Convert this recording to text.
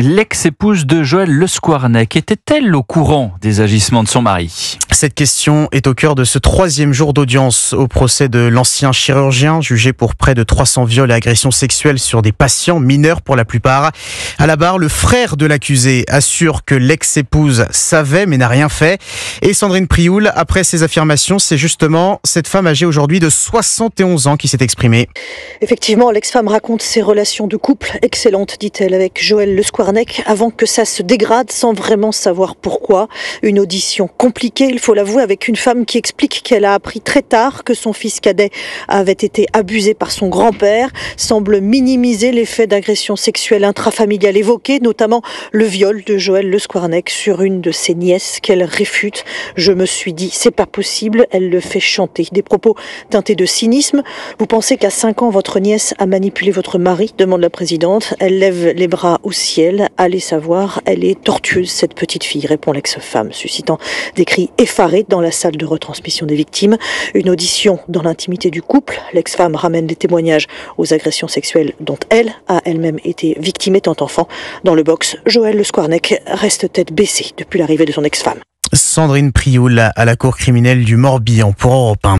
L'ex-épouse de Joël Le Squarnec était-elle au courant des agissements de son mari ? Cette question est au cœur de ce 3e jour d'audience au procès de l'ancien chirurgien jugé pour près de 300 viols et agressions sexuelles sur des patients mineurs pour la plupart. À la barre, le frère de l'accusé assure que l'ex-épouse savait mais n'a rien fait. Et Sandrine Prioul, après ces affirmations, c'est justement cette femme âgée aujourd'hui de 71 ans qui s'est exprimée. Effectivement, l'ex-femme raconte ses relations de couple excellentes, dit-elle, avec Joël Le Squarnec, avant que ça se dégrade sans vraiment savoir pourquoi. Une audition compliquée, il faut l'avouer, avec une femme qui explique qu'elle a appris très tard que son fils cadet avait été abusé par son grand-père, semble minimiser les faits d'agression sexuelle intrafamiliale évoqués, notamment le viol de Joël Le Squarnec sur une de ses nièces qu'elle réfute. Je me suis dit, c'est pas possible, elle le fait chanter. Des propos teintés de cynisme. Vous pensez qu'à 5 ans, votre nièce a manipulé votre mari ? Demande la présidente. Elle lève les bras au ciel. Allez savoir, elle est tortueuse, cette petite fille, répond l'ex-femme, suscitant des cris effarés dans la salle de retransmission des victimes. Une audition dans l'intimité du couple. L'ex-femme ramène des témoignages aux agressions sexuelles dont elle a elle-même été victime étant enfant. Dans le box, Joël Le Squarnec reste tête baissée depuis l'arrivée de son ex-femme. Sandrine Prioul à la cour criminelle du Morbihan pour Europe 1.